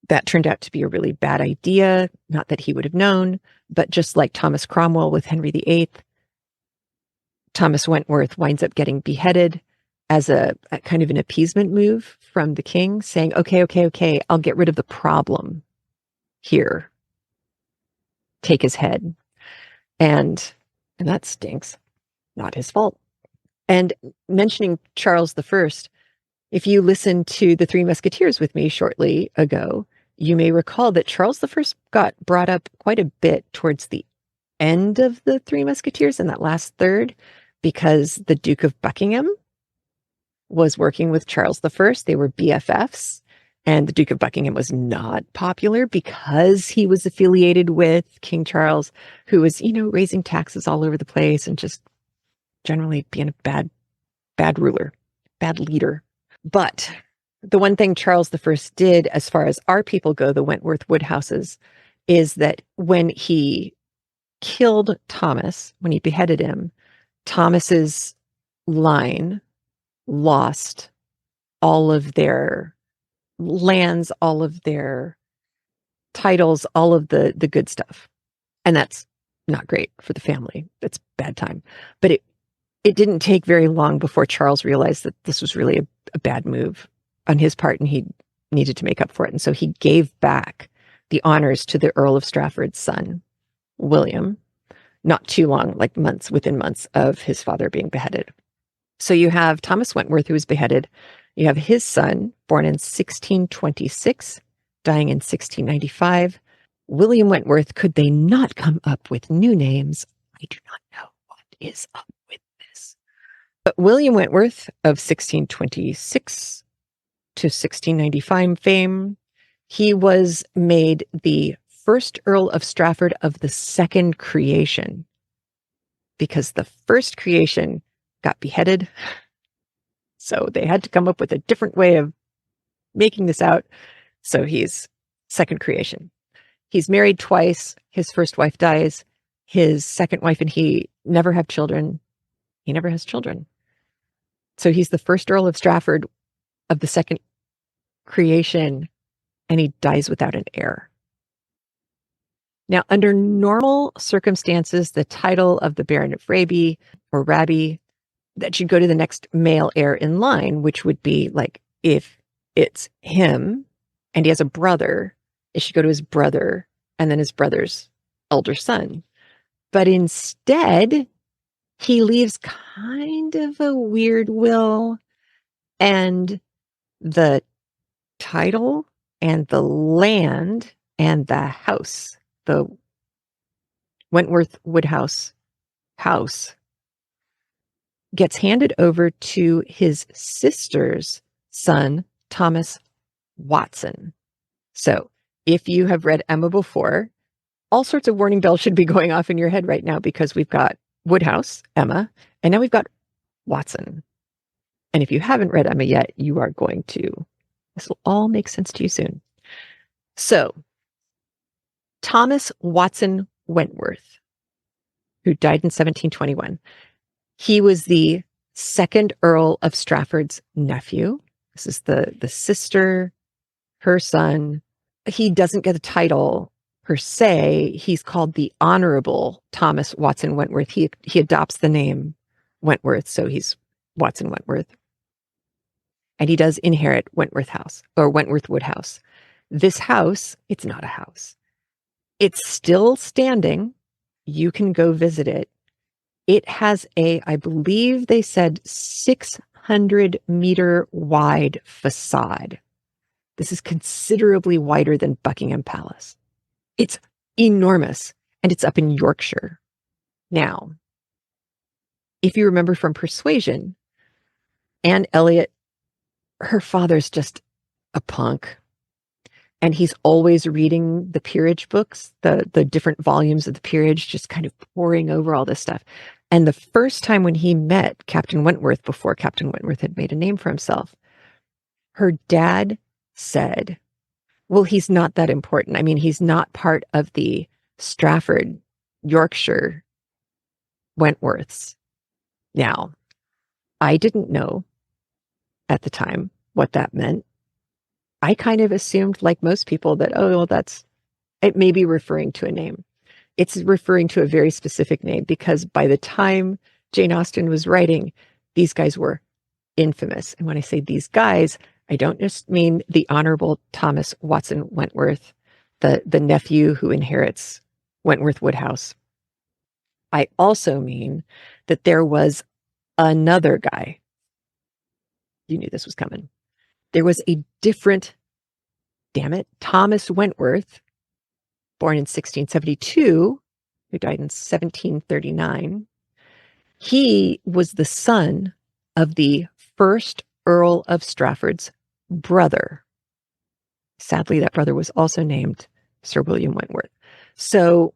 That turned out to be a really bad idea. Not that he would have known, but just like Thomas Cromwell with Henry VIII, Thomas Wentworth winds up getting beheaded as a kind of an appeasement move from the king, saying, okay, I'll get rid of the problem here. Take his head. And that stinks. Not his fault. And mentioning Charles I, if you listened to The Three Musketeers with me shortly ago, you may recall that Charles I got brought up quite a bit towards the end of The Three Musketeers, in that last third, because the Duke of Buckingham was working with Charles I. They were BFFs, and the Duke of Buckingham was not popular because he was affiliated with King Charles, who was, raising taxes all over the place and just generally being a bad ruler, bad leader. But the one thing Charles I did, as far as our people go, the Wentworth Woodhouses, is that when he killed Thomas, when he beheaded him, Thomas's line lost all of their lands, all of their titles, all of the good stuff. And that's not great for the family. It's bad time. But it didn't take very long before Charles realized that this was really a bad move on his part, and he needed to make up for it. And so he gave back the honors to the Earl of Strafford's son, William, not too long, like within months of his father being beheaded. So you have Thomas Wentworth, who was beheaded. You have his son, born in 1626, dying in 1695. William Wentworth. Could they not come up with new names? I do not know what is up with this. But William Wentworth of 1626 to 1695 fame, he was made the first Earl of Strafford of the second creation, because the first creation got beheaded. So they had to come up with a different way of making this out. So he's second creation. He's married twice. His first wife dies. His second wife and he never have children. He never has children. So he's the first Earl of Strafford of the second creation, and he dies without an heir. Now, under normal circumstances, the title of the Baron of Raby or Raby, that should go to the next male heir in line, which would be like, if it's him and he has a brother, it should go to his brother and then his brother's elder son. But instead, he leaves kind of a weird will, and the title and the land and the house, the Wentworth Woodhouse house, gets handed over to his sister's son, Thomas Watson. So if you have read Emma before, all sorts of warning bells should be going off in your head right now, because we've got Woodhouse, Emma, and now we've got Watson. And if you haven't read Emma yet, you are going to. This will all make sense to you soon. So, Thomas Watson Wentworth, who died in 1721, he was the second Earl of Strafford's nephew. This is the sister, her son. He doesn't get a title per se. He's called the Honorable Thomas Watson Wentworth. He adopts the name Wentworth, so he's Watson Wentworth. And he does inherit Wentworth House or Wentworth Woodhouse. This house, it's not a house. It's still standing. You can go visit it. It has I believe they said 600-meter wide facade. This is considerably wider than Buckingham Palace. It's enormous, and it's up in Yorkshire. Now, if you remember from Persuasion, Anne Elliot, her father's just a punk, and he's always reading the Peerage books, the different volumes of the Peerage, just kind of poring over all this stuff. And the first time when he met Captain Wentworth, before Captain Wentworth had made a name for himself, her dad said, well, he's not that important. I mean, he's not part of the Strafford, Yorkshire Wentworths. Now, I didn't know at the time what that meant. I kind of assumed, like most people, that, oh, well, it may be referring to a name. It's referring to a very specific name, because by the time Jane Austen was writing, these guys were infamous. And when I say these guys, I don't just mean the Honorable Thomas Watson Wentworth, the nephew who inherits Wentworth Woodhouse. I also mean that there was another guy. You knew this was coming. There was a different, Thomas Wentworth, born in 1672, who died in 1739. He was the son of the first Earl of Strafford's brother. Sadly, that brother was also named Sir William Wentworth. So,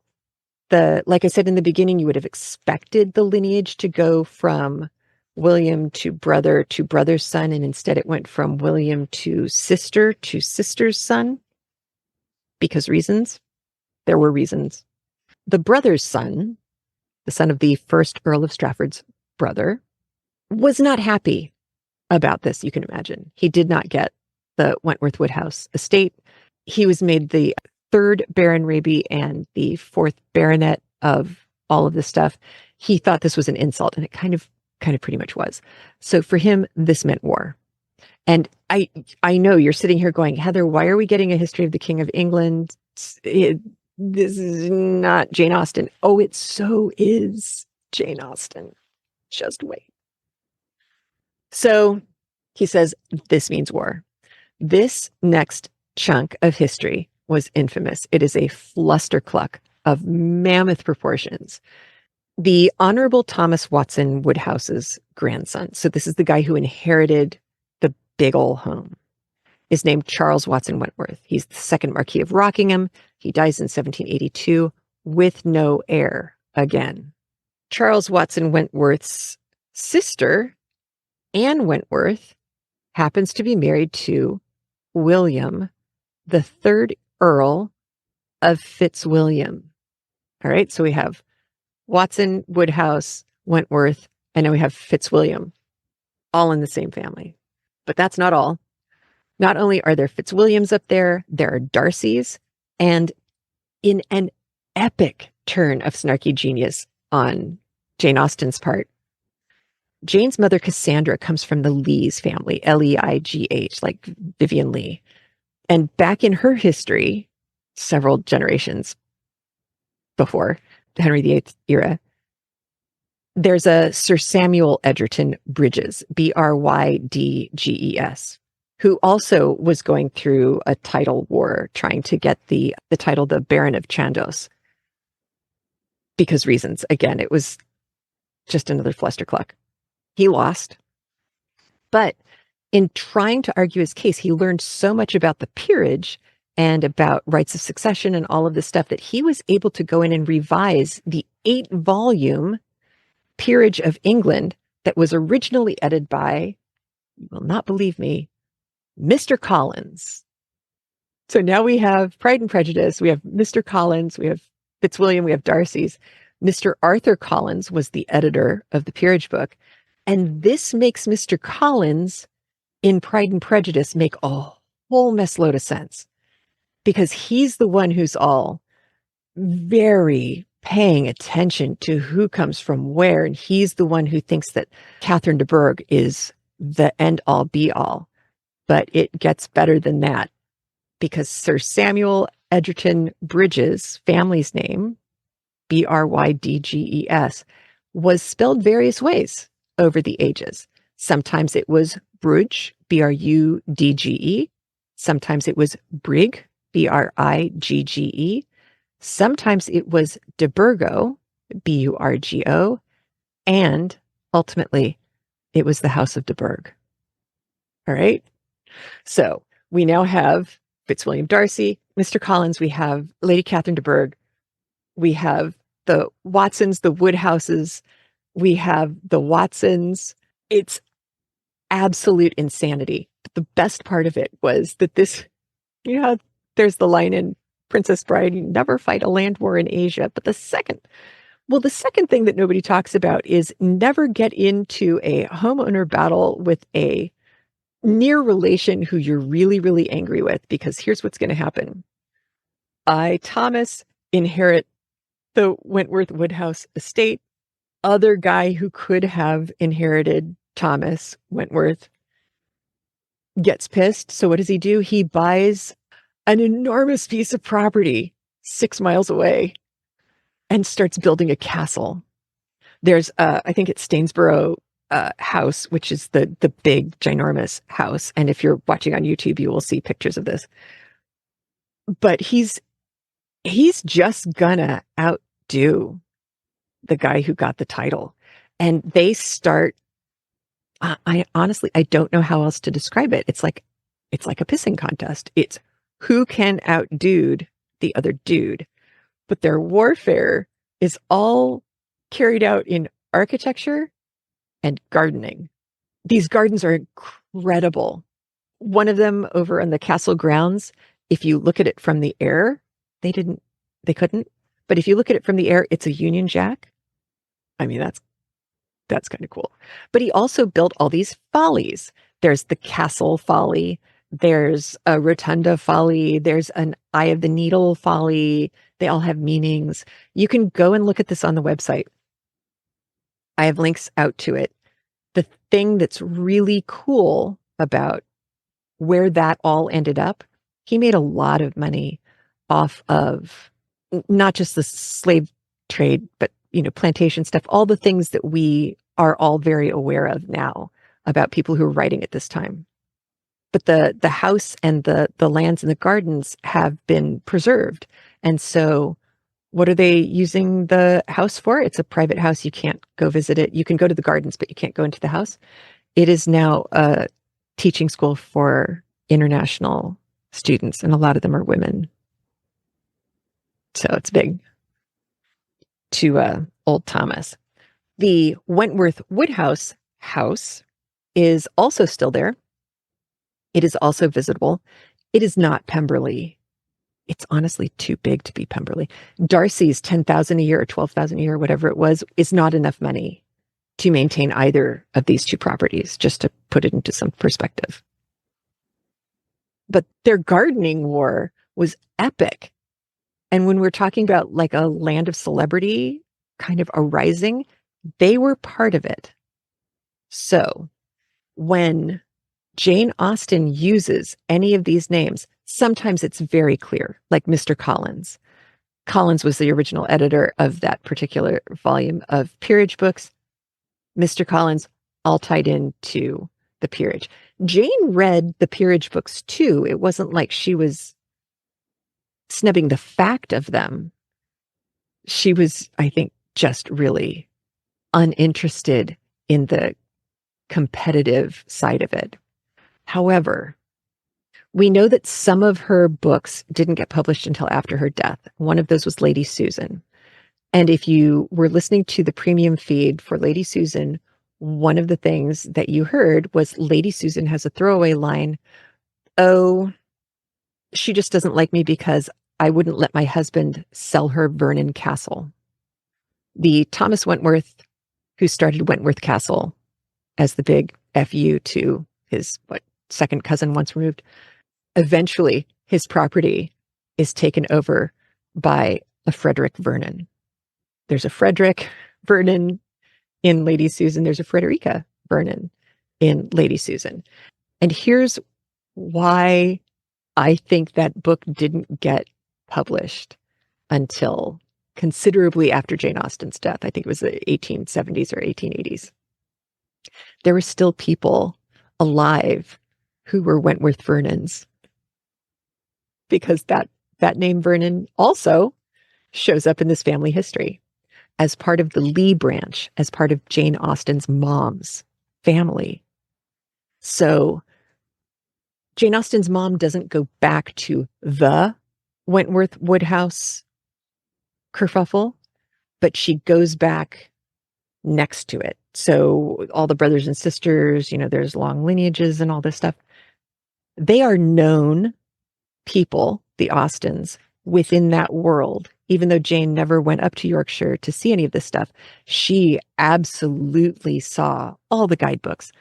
like I said in the beginning, you would have expected the lineage to go from William to brother's son, and instead it went from William to sister's son, because reasons. There were reasons. The brother's son, the son of the first Earl of Strafford's brother, was not happy about this, you can imagine. He did not get the Wentworth Woodhouse estate. He was made the third Baron Raby and the fourth baronet of all of this stuff, he thought this was an insult, and it kind of pretty much was. So for him, this meant war. And I know you're sitting here going, Heather, why are we getting a history of the King of England? This is not Jane Austen. Oh, it so is Jane Austen. Just wait. So he says, this means war. This next chunk of history was infamous. It is a flustercluck of mammoth proportions. The Honorable Thomas Watson Woodhouse's grandson, so this is the guy who inherited the big ol' home, is named Charles Watson Wentworth. He's the second Marquis of Rockingham. He dies in 1782 with no heir again. Charles Watson Wentworth's sister, Anne Wentworth, happens to be married to William, the third Earl of Fitzwilliam. All right, so we have Watson, Woodhouse, Wentworth, and now we have Fitzwilliam, all in the same family. But that's not all. Not only are there Fitzwilliams up there are Darcys, and in an epic turn of snarky genius on Jane Austen's part, Jane's mother, Cassandra, comes from the Lees family, Leigh, like Vivian Leigh. And back in her history, several generations before Henry VIII era, there's a Sir Samuel Egerton Brydges, Brydges, who also was going through a title war, trying to get the title, the Baron of Chandos. Because reasons. Again, it was just another flustercluck. He lost. But in trying to argue his case, he learned so much about the peerage and about rights of succession and all of this stuff that he was able to go in and revise the 8-volume Peerage of England that was originally edited by, you will not believe me, Mr. Collins. So now we have Pride and Prejudice, we have Mr. Collins, we have Fitzwilliam, we have Darcy's. Mr. Arthur Collins was the editor of the Peerage book. And this makes Mr. Collins in Pride and Prejudice make a whole mess load of sense, because he's the one who's all very paying attention to who comes from where. And he's the one who thinks that Catherine de Bourgh is the end all be all. But it gets better than that, because Sir Samuel Egerton Brydges' family's name, Brydges, was spelled various ways over the ages. Sometimes it was Brugge, Brudge. Sometimes it was Brigg, Brigge. Sometimes it was de Burgo, Burgo. And ultimately, it was the House of de Bourgh. All right. So we now have Fitzwilliam Darcy, Mr. Collins, we have Lady Catherine de Bourgh, we have the Watsons, the Woodhouses, we have the Watsons. It's absolute insanity. But the best part of it was that this, there's the line in Princess Bride, you never fight a land war in Asia. But the second thing that nobody talks about is never get into a homeowner battle with a near relation who you're really, really angry with, because here's what's going to happen. I, Thomas, inherit the Wentworth Woodhouse estate. Other guy who could have inherited Thomas Wentworth gets pissed. So what does he do? He buys an enormous piece of property 6 miles away and starts building a castle. There's, I think it's Stainsborough house, which is the big, ginormous house. And if you're watching on YouTube, you will see pictures of this. But he's just gonna outdo the guy who got the title. And they start, I honestly, I don't know how else to describe it. It's like a pissing contest. It's who can outdo the other dude. But their warfare is all carried out in architecture and gardening. These gardens are incredible. One of them over on the castle grounds, if you look at it from the air, they couldn't. But if you look at it from the air, it's a Union Jack. I mean, that's kind of cool. But he also built all these follies. There's the castle folly. There's a rotunda folly. There's an eye of the needle folly. They all have meanings. You can go and look at this on the website. I have links out to it. The thing that's really cool about where that all ended up, he made a lot of money off of not just the slave trade, but, plantation stuff, all the things that we are all very aware of now about people who are writing at this time. But the house and the lands and the gardens have been preserved. And so what are they using the house for? It's a private house. You can't go visit it. You can go to the gardens, but you can't go into the house. It is now a teaching school for international students, and a lot of them are women. So it's big to old Thomas. The Wentworth Woodhouse house is also still there. It is also visitable. It is not Pemberley. It's honestly too big to be Pemberley. Darcy's $10,000 a year or $12,000 a year, whatever it was, is not enough money to maintain either of these two properties, just to put it into some perspective. But their gardening war was epic. And when we're talking about like a land of celebrity kind of arising, they were part of it. So when Jane Austen uses any of these names, sometimes it's very clear, like Mr. Collins. Collins was the original editor of that particular volume of Peerage books. Mr. Collins, all tied into the Peerage. Jane read the Peerage books too. It wasn't like she was snubbing the fact of them. She was, I think, just really uninterested in the competitive side of it. However, we know that some of her books didn't get published until after her death. One of those was Lady Susan. And if you were listening to the premium feed for Lady Susan, one of the things that you heard was Lady Susan has a throwaway line, "Oh, she just doesn't like me because I wouldn't let my husband sell her Vernon Castle." The Thomas Wentworth, who started Wentworth Castle as the big FU to his, second cousin once removed, eventually his property is taken over by a Frederick Vernon. There's a Frederick Vernon in Lady Susan. There's a Frederica Vernon in Lady Susan. And here's why I think that book didn't get published until considerably after Jane Austen's death. I think it was the 1870s or 1880s. There were still people alive who were Wentworth Vernons, because that name Vernon also shows up in this family history as part of the Lee branch, as part of Jane Austen's mom's family. So Jane Austen's mom doesn't go back to the Wentworth Woodhouse kerfuffle, but she goes back next to it. So all the brothers and sisters, there's long lineages and all this stuff. They are known people, the Austens, within that world. Even though Jane never went up to Yorkshire to see any of this stuff, she absolutely saw all the guidebooks,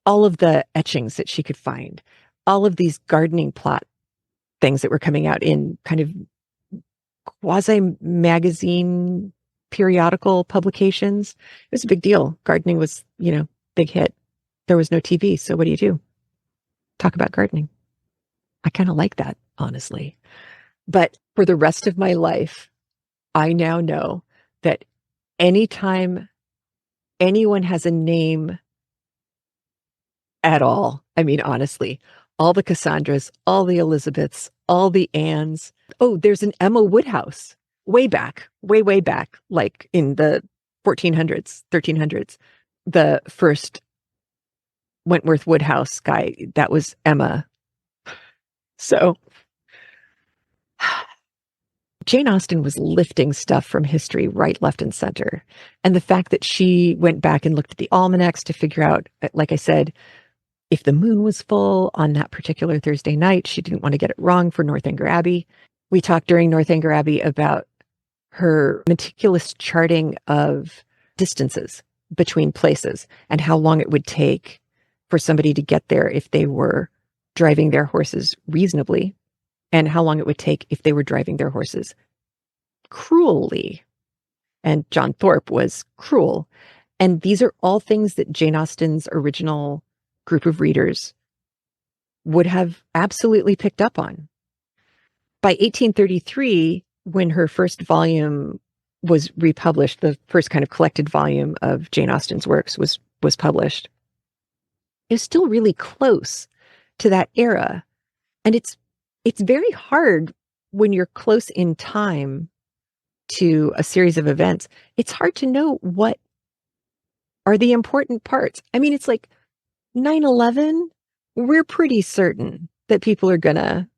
all of the etchings that she could find, all of these gardening plot things that were coming out in kind of quasi-magazine periodical publications. It was a big deal. Gardening was, big hit. There was no TV, so what do? Talk about gardening. I kind of like that, honestly. But for the rest of my life, I now know that anytime anyone has a name at all, I mean, honestly, all the Cassandras, all the Elizabeths, all the Annes. Oh, there's an Emma Woodhouse way back, way back, like in the 1400s, 1300s. The first Wentworth Woodhouse guy, that was Emma. So Jane Austen was lifting stuff from history right, left, and center. And the fact that she went back and looked at the almanacs to figure out, like I said, if the moon was full on that particular Thursday night, she didn't want to get it wrong for Northanger Abbey. We talked during Northanger Abbey about her meticulous charting of distances between places and how long it would take for somebody to get there if they were driving their horses reasonably and how long it would take if they were driving their horses cruelly. And John Thorpe was cruel. And these are all things that Jane Austen's original group of readers would have absolutely picked up on. By 1833, when her first volume was republished, the first kind of collected volume of Jane Austen's works was published, it was still really close to that era. And it's very hard when you're close in time to a series of events. It's hard to know what are the important parts. I mean, it's like 9/11, we're pretty certain that people are going to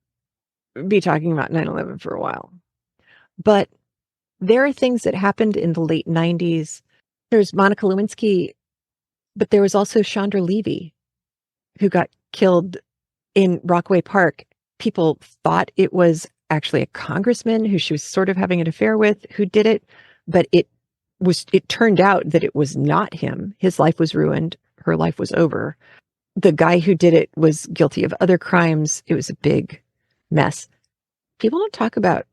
be talking about 9/11 for a while. But there are things that happened in the late 90s. There's Monica Lewinsky, but there was also Chandra Levy, who got killed in Rockaway Park. People thought it was actually a congressman who she was sort of having an affair with who did it, but it turned out that it was not him. His life was ruined. Her life was over. The guy who did it was guilty of other crimes. It was a big mess. People don't talk about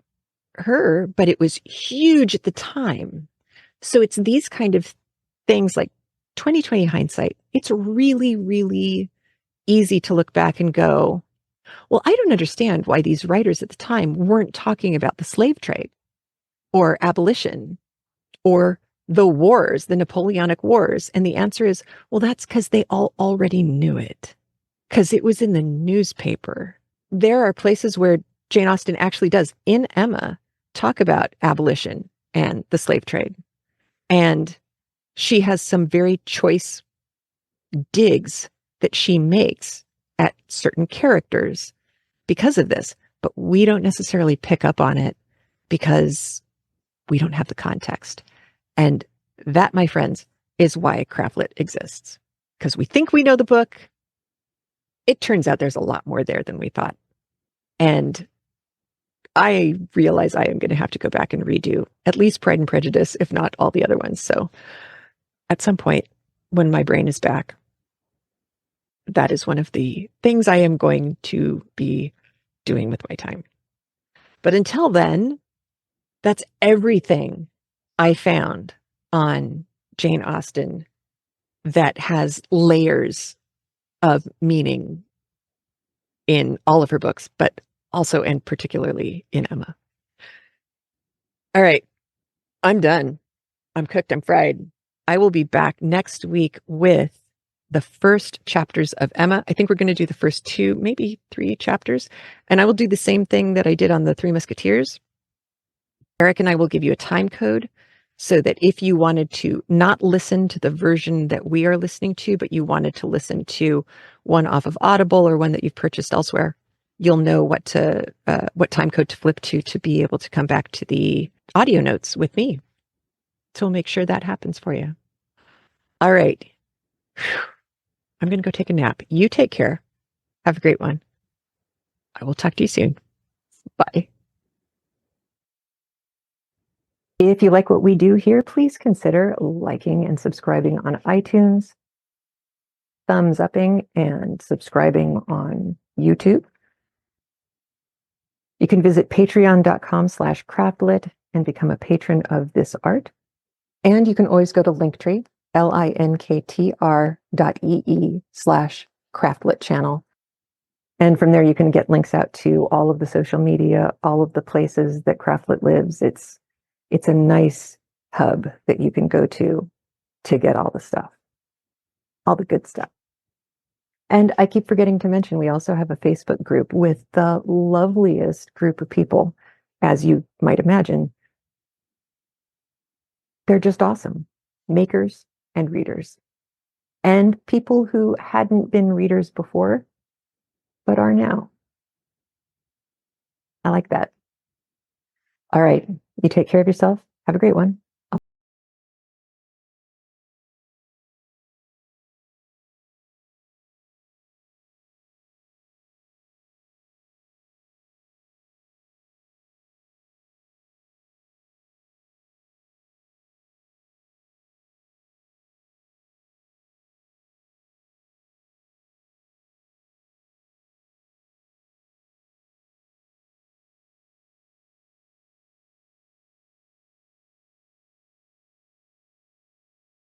her, but it was huge at the time. So it's these kind of things, like 2020 hindsight. It's really, really easy to look back and go, well, I don't understand why these writers at the time weren't talking about the slave trade or abolition or the wars, the Napoleonic Wars. And the answer is, well, that's because they all already knew it, because it was in the newspaper. There are places where Jane Austen actually does, in Emma, talk about abolition and the slave trade. And she has some very choice digs that she makes at certain characters because of this. But we don't necessarily pick up on it because we don't have the context. And that, my friends, is why CraftLit exists. Because we think we know the book. It turns out there's a lot more there than we thought. And I realize I am going to have to go back and redo at least Pride and Prejudice, if not all the other ones. So at some point, when my brain is back, that is one of the things I am going to be doing with my time. But until then, that's everything I found on Jane Austen that has layers of meaning in all of her books, but also and particularly in Emma. All right, I'm done. I'm cooked. I'm fried. I will be back next week with the first chapters of Emma. I think we're going to do the first 2, maybe 3 chapters. And I will do the same thing that I did on the Three Musketeers. Eric and I will give you a time code so that if you wanted to not listen to the version that we are listening to, but you wanted to listen to one off of Audible or one that you've purchased elsewhere, you'll know what time code to flip to be able to come back to the audio notes with me. So we'll make sure that happens for you. All right. I'm going to go take a nap. You take care. Have a great one. I will talk to you soon. Bye. If you like what we do here, please consider liking and subscribing on iTunes, thumbs upping and subscribing on YouTube. You can visit patreon.com/craftlit and become a patron of this art. And you can always go to Linktree, linktr.ee/craftlit channel. And from there, you can get links out to all of the social media, all of the places that CraftLit lives. It's a nice hub that you can go to get all the stuff, all the good stuff. And I keep forgetting to mention, we also have a Facebook group with the loveliest group of people, as you might imagine. They're just awesome, makers and readers, and people who hadn't been readers before, but are now. I like that. All right. You take care of yourself. Have a great one.